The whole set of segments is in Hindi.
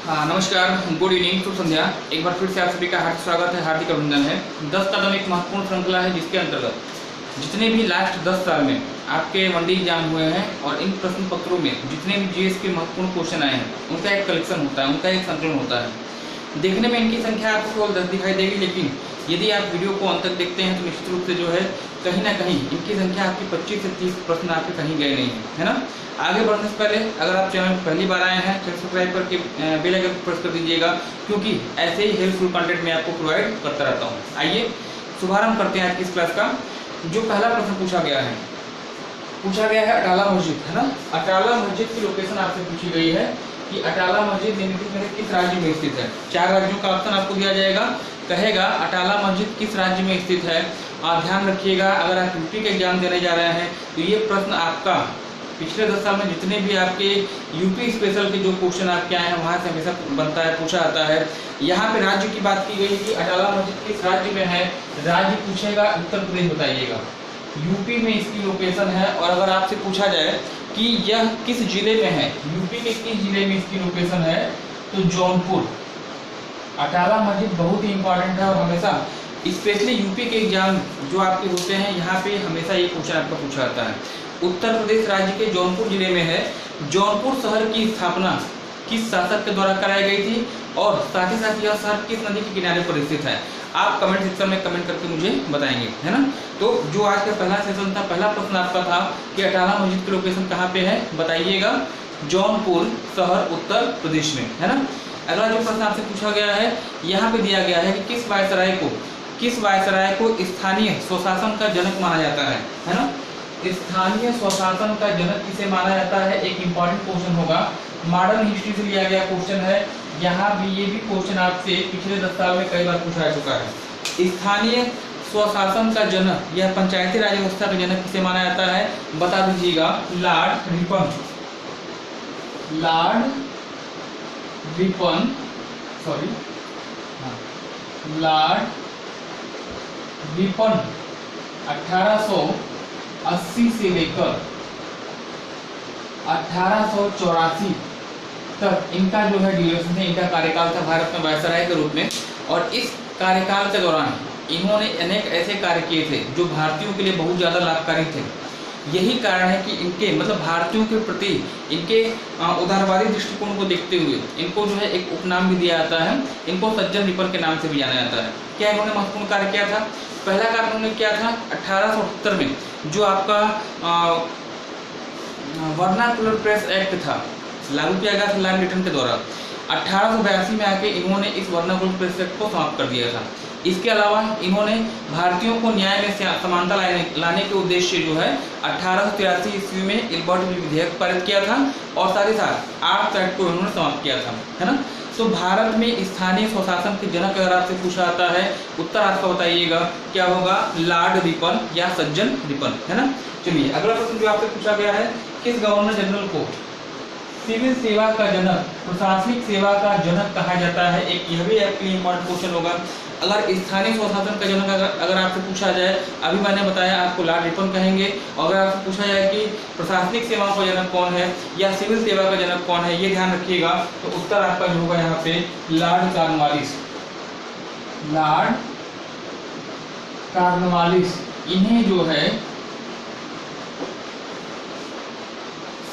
हाँ नमस्कार, गुड इवनिंग, शुभ संध्या। एक बार फिर से आप सभी का हार्दिक स्वागत है, हार्दिक अभिनंदन है। 10 कदम एक महत्वपूर्ण श्रृंखला है जिसके अंतर्गत जितने भी लास्ट 10 साल में आपके वनडे एग्जाम हुए हैं और इन प्रश्न पत्रों में जितने भी जीएस के महत्वपूर्ण क्वेश्चन आए हैं उनका एक कलेक्शन होता है, उनका एक संकलन होता है। देखने में इनकी संख्या आपको केवल 10 दिखाई देगी, लेकिन यदि आप वीडियो को अंत तक देखते हैं तो निश्चित रूप से जो है कहीं ना कहीं इनकी संख्या आपकी 25 से 30 प्रश्न आपके कहीं गए नहीं है ना। आगे बढ़ने से पहले अगर आप चैनल पर पहली बार आए हैं तो सब्सक्राइब करके बेल आइकन को प्रेस कर दीजिएगा, क्योंकि ऐसे ही हेल्पफुल कंटेंट मैं आपको प्रोवाइड करता रहता हूँ। आइए शुभारंभ करते हैं आज की इस क्लास का। जो पहला प्रश्न पूछा गया है अटाला मस्जिद, है ना। अटाला मस्जिद की लोकेशन आपसे पूछी गई है कि अटाला मस्जिद निम्नलिखित में किस राज्य में स्थित है। 4 राज्यों का ऑप्शन आपको दिया जाएगा, कहेगा अटाला मस्जिद किस राज्य में स्थित है। ध्यान रखिएगा, अगर आप यूपी के एग्जाम देने जा रहे हैं तो ये प्रश्न आपका पिछले 10 साल में जितने भी आपके यूपी स्पेशल के जो क्वेश्चन आपके आए हैं वहाँ से हमेशा बनता है, पूछा आता है। यहाँ पे राज्य की बात की गई कि अटाला मस्जिद किस राज्य में है, राज्य पूछेगा उत्तर प्रदेश बताइएगा। यूपी में इसकी लोकेशन है। और अगर आपसे पूछा जाए कि यह किस जिले में है, यूपी के किस जिले में इसकी लोकेशन है, तो जौनपुर। अटाला मस्जिद बहुत ही इंपॉर्टेंट है और हमेशा स्पेशली यूपी के एग्जाम जो आपके होते हैं यहाँ पे हमेशा ये क्वेश्चन आपका पूछा जाता है। उत्तर प्रदेश राज्य के जौनपुर जिले में है। जौनपुर शहर की स्थापना किस शासक के द्वारा कराई गई थी और साथ ही साथ यह शहर किस नदी के किनारे पर स्थित है। आप कमेंट सेक्शन में कमेंट करके मुझे बताएंगे, है ना। तो जो आज का पहला सेशन था, पहला प्रश्न आपका था कि अटाला मस्जिद की लोकेशन कहाँ पे है, बताइएगा। जौनपुर शहर उत्तर प्रदेश में, है ना। अगला जो प्रश्न आपसे पूछा गया है, यहाँ पे दिया गया है कि किस वायसराय को स्थानीय स्वशासन का जनक माना जाता है ना। स्थानीय स्वशासन का जनक किसे माना जाता है, एक इंपॉर्टेंट क्वेश्चन होगा, मॉडर्न हिस्ट्री से लिया गया क्वेश्चन है। यहाँ भी ये भी क्वेश्चन आपसे पिछले 10 साल में कई बार पूछा जा चुका है। स्थानीय स्वशासन का जनक, यह पंचायती राज व्यवस्था का जनक किसे माना जाता है, बता दीजिएगा। लॉर्ड रिपन, लॉर्ड रिपन 1880 से लेकर 1884 तक इनका जो है ड्यूरेशन है, इनका कार्यकाल था भारत में वायसराय के रूप में। और इस कार्यकाल के दौरान इन्होंने अनेक ऐसे कार्य किए थे जो भारतीयों के लिए बहुत ज़्यादा लाभकारी थे। यही कारण है कि इनके मतलब भारतीयों के प्रति इनके उदारवादी दृष्टिकोण को देखते हुए इनको जो है एक उपनाम भी दिया जाता है। इनको सज्जन रिपन के नाम से भी जाना जाता है। क्या इन्होंने महत्वपूर्ण कार्य किया था? पहला कार्य उन्होंने किया था 1878 में जो आपका वर्नाकुलर प्रेस एक्ट था लागू किया गया था लॉर्ड रिटन के द्वारा। 1882 में आके इन्होंने इस वर्नाकुलर प्रेस एक्ट को समाप्त कर दिया था। इसके अलावा इन्होंने भारतीयों को न्याय में समानता लाने के उद्देश्य जो है 1883 ईस्वी में इल्बर्ट बिल विधेयक पारित किया था और साथ ही साथ आर्म्स एक्ट को इन्होंने समाप्त किया था, है ना। तो भारत में स्थानीय स्वशासन के जनक अगर आपसे पूछा जाता है, उत्तर आपका बताइएगा क्या होगा, लॉर्ड रिपन या सज्जन रिपन, है ना। चलिए अगला प्रश्न जो आपसे पूछा गया है, किस गवर्नर जनरल को सिविल सेवा का जनक, प्रशासनिक सेवा का जनक कहा जाता है। एक यह भी आपके लिए इम्पोर्टेंट क्वेश्चन होगा। अगर स्थानीय स्वशासन का जनक अगर आपसे पूछा जाए, अभी मैंने बताया आपको लॉर्ड रिपन कहेंगे। और अगर आपसे पूछा जाए कि प्रशासनिक सेवाओं का जनक कौन है या सिविल सेवा का जनक कौन है, ये ध्यान रखिएगा। तो उत्तर आपका जो होगा यहाँ पे लॉर्ड कॉर्नवालिस, लॉर्ड कॉर्नवालिस। इन्हें जो है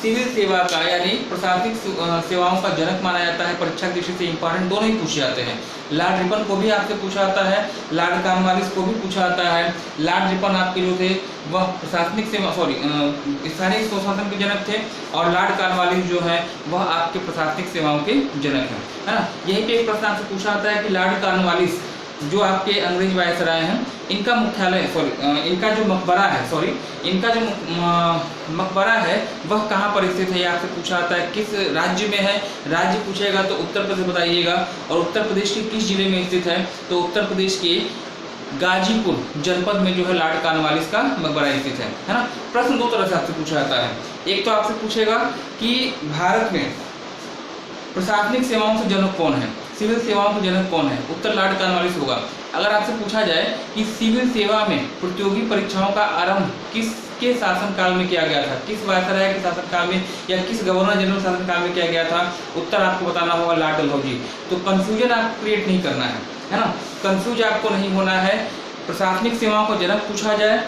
सिविल सेवा का यानी प्रशासनिक सेवाओं का जनक माना जाता है। परीक्षा की दृष्टि से इंपॉर्टेंट दोनों ही पूछे जाते हैं। लॉर्ड रिपन को भी आपसे पूछा जाता है, लॉर्ड कॉर्नवालिस को भी पूछा जाता है। लॉर्ड रिपन आपके जो थे वह प्रशासनिक सेवा स्थानीय स्वशासन के जनक थे और लॉर्ड कॉर्नवालिस जो है वह आपके प्रशासनिक सेवाओं के जनक हैं, है ना। यहीं पे एक प्रश्न आपसे पूछा जाता है कि लॉर्ड कॉर्नवालिस जो आपके अंग्रेज वायसराय हैं, इनका मुख्यालय इनका जो मकबरा है वह कहाँ पर स्थित है, आपसे पूछा जाता है। किस राज्य में है, राज्य पूछेगा तो उत्तर प्रदेश बताइएगा। और उत्तर प्रदेश के किस जिले में स्थित है, तो उत्तर प्रदेश के गाजीपुर जनपद में जो है लॉर्ड कॉर्नवालिस का मकबरा स्थित है ना। प्रश्न दो तरह से आपसे पूछा जाता है। एक तो आपसे पूछेगा कि भारत में प्रशासनिक सेवाओं से जनक कौन है, सिविल सेवाओं के जनक कौन है, उत्तर लॉर्ड कॉर्नवालिस होगा। अगर आपसे पूछा जाए कि सिविल सेवा में प्रतियोगी परीक्षाओं का आरंभ किस किसके शासनकाल में किया गया था, किस वायसराय के शासनकाल में या किस गवर्नर जनरल शासनकाल में किया गया था? उत्तर आपको बताना होगा लॉर्ड डलहौजी। तो कंफ्यूजन आपको क्रिएट नहीं करना है ना, कंफ्यूज आपको नहीं होना है। प्रशासनिक सेवाओं का जनक पूछा जाए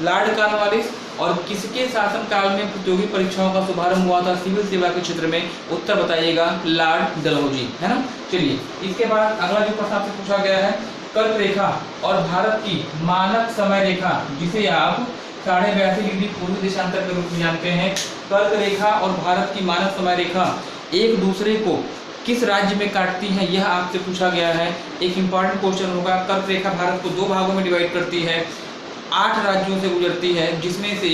लॉर्ड कॉर्नवालिस, और किसके शासनकाल में प्रतियोगी परीक्षाओं का शुभारंभ हुआ था सिविल सेवा के क्षेत्र में? उत्तर बताइएगा लॉर्ड डलहौजी, है ना। चलिए इसके बाद अगला जो प्रश्न आपसे पूछा गया है, कर्क रेखा और भारत की मानक समय रेखा, जिसे आप 82.5 डिग्री पूर्वी देशांतर के रूप में जानते हैं। कर्क रेखा और भारत की मानक समय रेखा एक दूसरे को किस राज्य में काटती है, यह आपसे पूछा गया है। एक इंपॉर्टेंट क्वेश्चन होगा। कर्क रेखा भारत को 2 भागों में डिवाइड करती है, 8 राज्यों से गुजरती है, जिसमें से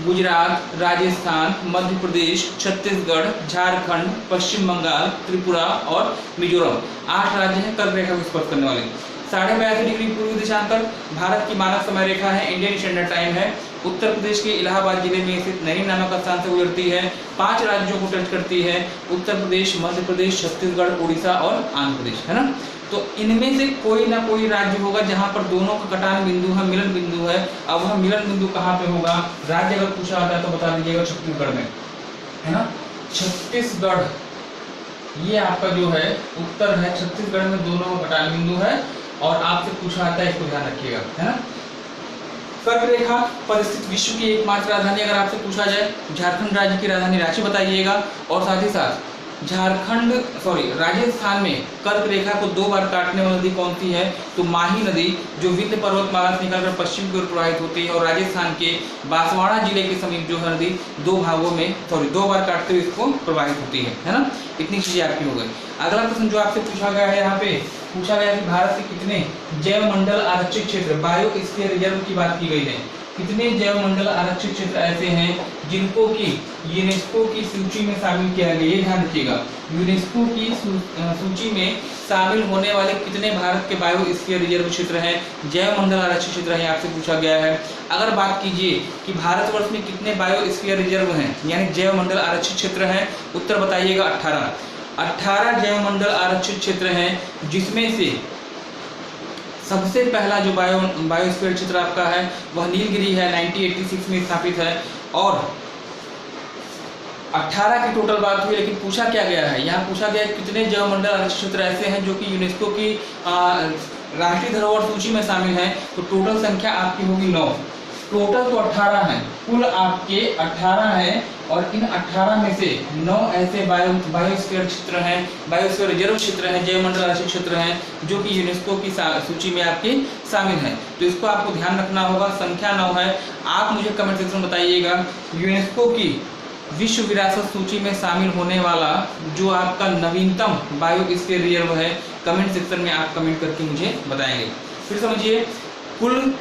गुजरात, राजस्थान, मध्य प्रदेश, छत्तीसगढ़, झारखंड, पश्चिम बंगाल, त्रिपुरा और मिजोरम 8 राज्य हैं कर्क रेखा को स्पर्श करने वाले। 82.5 डिग्री पूर्वी देशांतर भारत की मानक समय रेखा है, इंडियन स्टैंडर्ड टाइम है। उत्तर प्रदेश के इलाहाबाद जिले में स्थित नैनी नामक स्थान से गुजरती है, 5 राज्यों को टच करती है, उत्तर प्रदेश, मध्य प्रदेश, छत्तीसगढ़, उड़ीसा और आंध्र प्रदेश, है ना। तो इनमें से कोई ना कोई राज्य होगा जहां पर दोनों का कटान बिंदु है, मिलन बिंदु है। अब वह मिलन बिंदु कहाँ पे होगा? राज्य अगर पूछा आता है तो बता दीजिएगा छत्तीसगढ़ में, है ना। छत्तीसगढ़ ये आपका जो है उत्तर है, छत्तीसगढ़ में दोनों का कटान बिंदु है और आपसे पूछा आता है, इसको ध्यान रखिएगा, है ना। कर्क रेखा पर स्थित विश्व की एकमात्र राजधानी अगर आपसे पूछा जाए, झारखंड राज्य की राजधानी रांची बताइएगा। और साथ ही साथ राजस्थान में कर्क रेखा को 2 बार काटने वाली नदी कौन सी है? तो माही नदी, जो विंध्य पर्वतमाला से निकलकर पश्चिम की ओर प्रवाहित होती है, और राजस्थान के बांसवाड़ा जिले के समीप जो है नदी 2 बार काटते हुए इसको प्रवाहित होती है ना। इतनी चीजें आपकी हो गई। अगला प्रश्न जो आपसे पूछा गया है, यहाँ पे पूछा गया कि भारत के कितने जैव मंडल आरक्षित क्षेत्र, बायोस्फीयर रिजर्व की बात की गई है, कितने जैव मंडल आरक्षित क्षेत्र ऐसे हैं जिनको की यूनेस्को की सूची में शामिल किया गया? ये ध्यान रखिएगा, यूनेस्को की सूची में शामिल होने वाले कितने भारत के बायोस्फीयर रिजर्व क्षेत्र हैं, जैव मंडल आरक्षित क्षेत्र हैं, आपसे पूछा गया है। अगर बात कीजिए कि भारतवर्ष में कितने बायोस्फीयर रिजर्व हैं, यानी जैव मंडल आरक्षित क्षेत्र हैं, उत्तर बताइएगा 18 जैव मंडल आरक्षित क्षेत्र हैं, जिसमें से सबसे पहला जो बायोस्फीयर क्षेत्र आपका है वह नीलगिरी है, 1986 में स्थापित है। और 18 की टोटल बात हुई, लेकिन पूछा क्या गया है, यहाँ पूछा गया कितने जैव मंडल आरक्षित क्षेत्र ऐसे हैं जो कि यूनेस्को की राष्ट्रीय धरोहर सूची में शामिल हैं। तो टोटल संख्या आपकी होगी 9। टोटल तो 18 हैं, कुल आपके 18 हैं, और इन 18 में से 9 ऐसे बायोस्फीयर क्षेत्र हैं, बायोस्फीयर रिजर्व क्षेत्र हैं, जैव मंडल आरक्षित क्षेत्र हैं, जो कि यूनेस्को की सूची में आपके शामिल हैं। तो इसको आपको ध्यान रखना होगा, संख्या 9 है। आप मुझे कमेंट सेक्शन में बताइएगा यूनेस्को की विश्व विरासत सूची में शामिल होने वाला जो आपका नवीनतम बायोस्फीयर रिजर्व है, कमेंट सेक्शन में आप कमेंट करके मुझे बताएंगे। फिर समझिए, कुल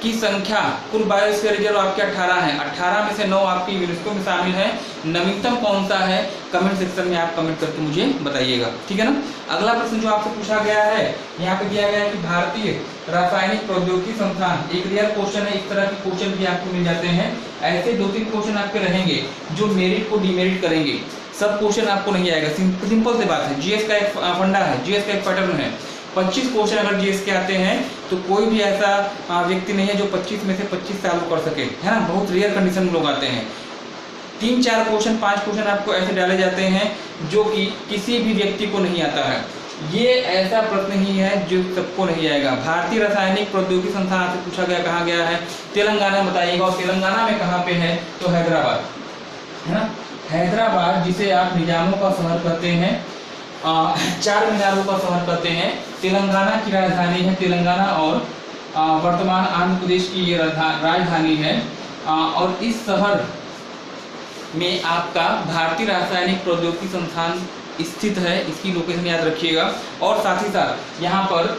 की संख्या, कुल बायोस्फीयर रिजर्व आपके 18 हैं, 18 में से 9 आपकी यूनेस्को में शामिल है। नवीनतम कौन सा है, कमेंट सेक्शन में आप कमेंट करके मुझे बताइएगा, ठीक है ना। अगला प्रश्न जो आपसे पूछा गया है, यहाँ पे दिया गया है कि भारतीय रासायनिक प्रौद्योगिकी संस्थान, एक रियल क्वेश्चन है, इस तरह के क्वेश्चन भी आपको मिल जाते हैं। ऐसे 2-3 क्वेश्चन आपके रहेंगे जो मेरिट को डिमेरिट करेंगे, सब क्वेश्चन आपको नहीं आएगा। सिंपल से बात है, जीएस का एक फंडा है, जीएस का एक पैटर्न है। 25 क्वेश्चन अगर जीएस के आते हैं तो कोई भी ऐसा व्यक्ति नहीं है जो 25 में से 25 सॉल्व कर सके, है ना। बहुत रेयर कंडीशन में लोग आते हैं। 3-4 क्वेश्चन, 5 क्वेश्चन आपको ऐसे डाले जाते हैं जो कि किसी भी व्यक्ति को नहीं आता है। ये ऐसा प्रश्न ही है जो सबको नहीं आएगा। भारतीय रासायनिक प्रौद्योगिकी संस्थान आपसे पूछा गया, कहाँ गया है? तेलंगाना बताइएगा। और तेलंगाना में कहाँ पे है? तो हैदराबाद, है ना। हैदराबाद, जिसे आप निजामों का शहर कहते हैं, 4 मीनारों का शहर कहते हैं, तेलंगाना की राजधानी है तेलंगाना, और वर्तमान आंध्र प्रदेश की ये राजधानी है। और इस शहर में आपका भारतीय रासायनिक प्रौद्योगिकी संस्थान स्थित है, इसकी लोकेशन याद रखिएगा। और साथ ही साथ यहाँ पर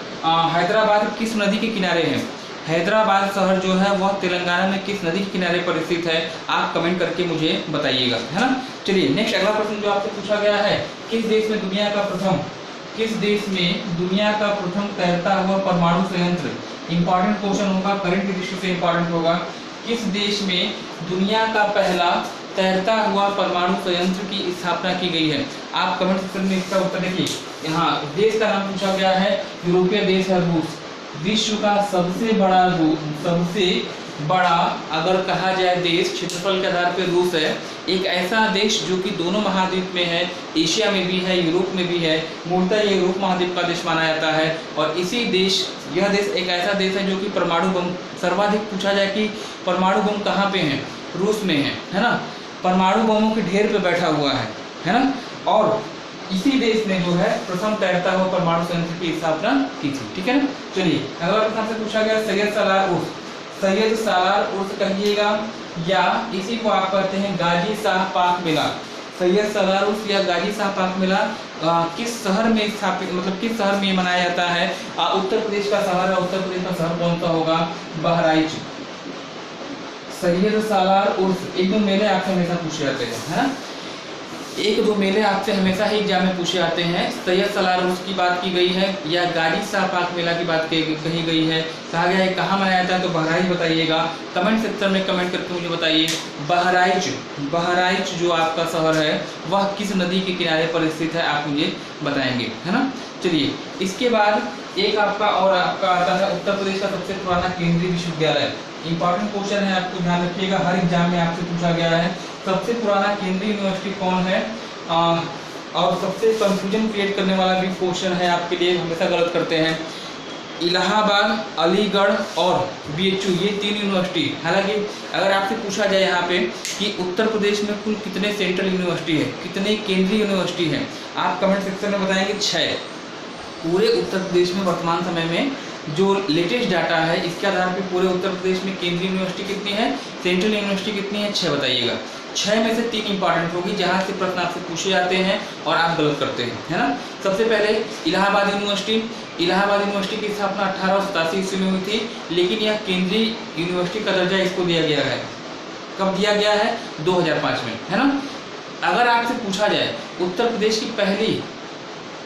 हैदराबाद किस नदी के किनारे है? हैदराबाद शहर जो है वह तेलंगाना में किस नदी के किनारे पर स्थित है? आप कमेंट करके मुझे बताइएगा, है ना। चलिए नेक्स्ट अगला प्रश्न जो आपसे पूछा गया है, किस देश में दुनिया का प्रथम तैरता हुआ परमाणु संयंत्र, इंपॉर्टेंट क्वेश्चन होगा, करंट की दृष्टि से इंपॉर्टेंट होगा। किस देश में दुनिया का पहला तैरता हुआ परमाणु संयंत्र की स्थापना की गई है? आप कमेंट सेक्शन में इसका उत्तर देखिए। यहाँ देश का नाम पूछा गया है, यूरोपीय देश है रूस। विश्व का सबसे बड़ा अगर कहा जाए देश क्षेत्रफल के आधार पर रूस है। एक ऐसा देश जो कि दोनों महाद्वीप में है, एशिया में भी है, यूरोप में भी है। मूलतः ये यूरोप महाद्वीप का देश माना जाता है। और यह देश एक ऐसा देश है जो कि परमाणु बम, सर्वाधिक पूछा जाए कि परमाणु बम कहाँ पे है, रूस में है ना। परमाणु बमों के ढेर पे बैठा हुआ है ना। और इसी देश ने जो है प्रथम तैरता हुआ परमाणु संयंत्र की स्थापना की थी। ठीक है ना। चलिए अगला प्रश्न से पूछा गया सैयद सालार उर्स। सैयद सालार उर्स कहिएगा या इसी को आप कहते हैं गाजी शाह पाक मिला। सैयद सालार उर्स या गाजी शाह पाक मिला किस शहर में स्थापित, मतलब किस शहर में मनाया जाता है? उत्तर प्रदेश का शहर है। उत्तर प्रदेश का शहर कौन सा होगा? बहराइच। सैयद सालार उर्स एक दो मेले आपसे हमेशा पूछे जाते हैं, है ना। एक दो मेले आपसे हमेशा ही एग्जाम में पूछे आते हैं। सैयद सालार उर्स की बात की गई है या गाजी शाह पाक मेला की बात कही गई है। कहा गया है कहाँ मनाया जाता है, तो बहराइच बताइएगा। कमेंट सेक्शन में कमेंट करके मुझे बताइए बहराइच जो आपका शहर है वह किस नदी के किनारे पर स्थित है, आप मुझे बताएंगे, है ना। चलिए इसके बाद एक आपका आता है उत्तर प्रदेश का सबसे पुराना केंद्रीय विश्वविद्यालय। इंपॉर्टेंट क्वेश्चन है, आपको ध्यान रखिएगा, हर एग्जाम में आपसे पूछा गया है। सबसे पुराना केंद्रीय यूनिवर्सिटी कौन है? और सबसे कंफ्यूजन क्रिएट करने वाला भी क्वेश्चन है आपके लिए, हमेशा गलत करते हैं। इलाहाबाद, अलीगढ़ और BHU ये 3 यूनिवर्सिटी। हालांकि अगर आपसे पूछा जाए यहाँ पे कि उत्तर प्रदेश में कुल कितने सेंट्रल यूनिवर्सिटी है, कितने केंद्रीय यूनिवर्सिटी है, आप कमेंट सेक्शन में बताएंगे 6। पूरे उत्तर प्रदेश में वर्तमान समय में जो लेटेस्ट डाटा है इसके आधार पर पूरे उत्तर प्रदेश में केंद्रीय यूनिवर्सिटी कितनी है, सेंट्रल यूनिवर्सिटी कितनी है, 6 बताइएगा। 6 में से 3 इंपॉर्टेंट होगी जहाँ से प्रश्न आपसे पूछे जाते हैं और आप गलत करते हैं, है ना। सबसे पहले इलाहाबाद यूनिवर्सिटी। इलाहाबाद यूनिवर्सिटी की स्थापना 1887 ईस्वी में हुई थी, लेकिन यह केंद्रीय यूनिवर्सिटी का दर्जा इसको दिया गया है। कब दिया गया है? 2005 में, है ना। अगर आपसे पूछा जाए उत्तर प्रदेश की पहली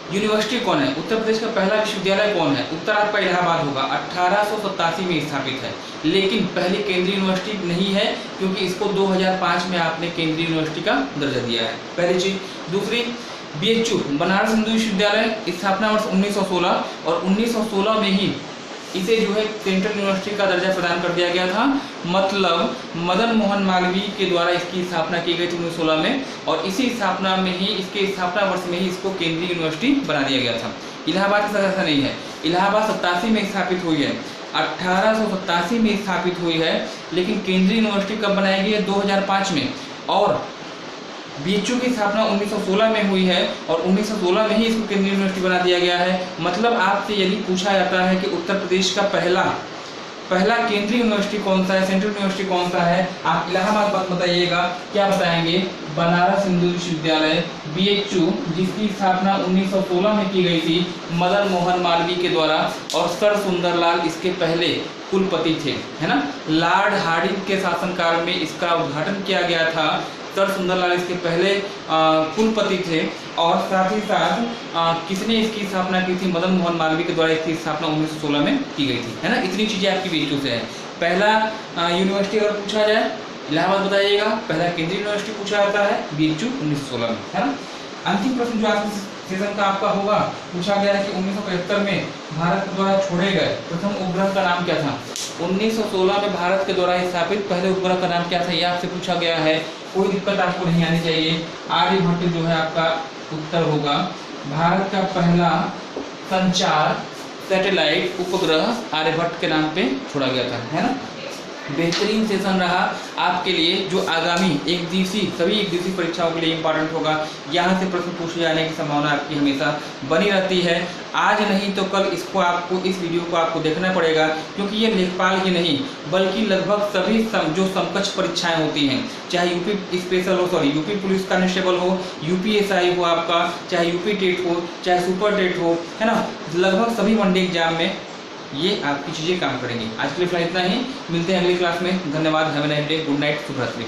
यूनिवर्सिटी कौन है, उत्तर प्रदेश का पहला विश्वविद्यालय कौन है, उत्तर आपका इलाहाबाद होगा। 1887 में स्थापित है, लेकिन पहली केंद्रीय यूनिवर्सिटी नहीं है क्योंकि इसको 2005 में आपने केंद्रीय यूनिवर्सिटी का दर्जा दिया है, पहली चीज। दूसरी BHU बनारस हिंदू विश्वविद्यालय, स्थापना वर्ष 1916 और 1916 में ही इसे जो है सेंट्रल यूनिवर्सिटी का दर्जा प्रदान कर दिया गया था। मतलब मदन मोहन मालवीय के द्वारा इसकी स्थापना की गई थी 1916 में, और इसी स्थापना में ही, इसके स्थापना वर्ष में ही इसको केंद्रीय यूनिवर्सिटी बना दिया गया था। इलाहाबाद का ऐसा नहीं है। इलाहाबाद 87 में स्थापित हुई है, 1887 में स्थापित हुई है, लेकिन केंद्रीय यूनिवर्सिटी कब बनाई गई है? 2005 में। और BHU की स्थापना 1916 में हुई है और 1916 में ही इसको केंद्रीय यूनिवर्सिटी बना दिया गया है। मतलब आपसे यदि पूछा जाता है कि उत्तर प्रदेश का पहला केंद्रीय यूनिवर्सिटी कौन सा है, सेंट्रल यूनिवर्सिटी कौन सा है, आप इलाहाबाद बात बताइएगा। क्या बताएंगे? बनारस हिंदू विश्वविद्यालय BHU, जिसकी स्थापना 1916 में की गई थी मदन मोहन मालवीय के द्वारा, और सर सुंदरलाल इसके पहले कुलपति थे, है ना। लॉर्ड हार्डिंग के शासनकाल में इसका उद्घाटन किया गया था। सर सुंदरलाल इसके पहले कुलपति थे, और साथ ही साथ किसने इसकी स्थापना की थी? मदन मोहन मालवीय के द्वारा इसकी स्थापना 1916 में की गई थी, है ना। इतनी चीज़ें आपकी BHU से है। पहला यूनिवर्सिटी अगर पूछा जाए इलाहाबाद बताइएगा, पहला केंद्रीय यूनिवर्सिटी पूछा जाता है BHU 1916 में, है ना। अंतिम प्रश्न जो आज सेशन का आपका होगा, पूछा गया है कि 1975 में भारत द्वारा छोड़े गए प्रथम उपग्रह का नाम क्या था? 1916 में भारत के द्वारा स्थापित पहले उपग्रह का नाम क्या था, यह आपसे पूछा गया है। कोई दिक्कत आपको नहीं आनी चाहिए। आर्यभट्ट जो है आपका उत्तर होगा। भारत का पहला संचार सैटेलाइट उपग्रह आर्यभट्ट के नाम पे छोड़ा गया था, है ना। बेहतरीन सेशन रहा आपके लिए, जो आगामी सभी एक दिवसीय परीक्षाओं के लिए इंपॉर्टेंट होगा। यहाँ से प्रश्न पूछे जाने की संभावना आपकी हमेशा बनी रहती है। आज नहीं तो कल इस वीडियो को आपको देखना पड़ेगा, क्योंकि ये लेखपाल ही नहीं बल्कि लगभग सभी जो समकक्ष परीक्षाएं होती हैं, चाहे यूपी पुलिस कांस्टेबल हो, UPSI हो आपका, चाहे UP टेट हो, चाहे सुपर टेट हो, है ना, लगभग सभी वनडे एग्जाम में ये आपकी चीज़ें काम करेंगी। आज के लिए फिलहाल इतना ही, मिलते हैं अगली क्लास में। धन्यवाद, have a nice day, good night, शुभ रात्रि।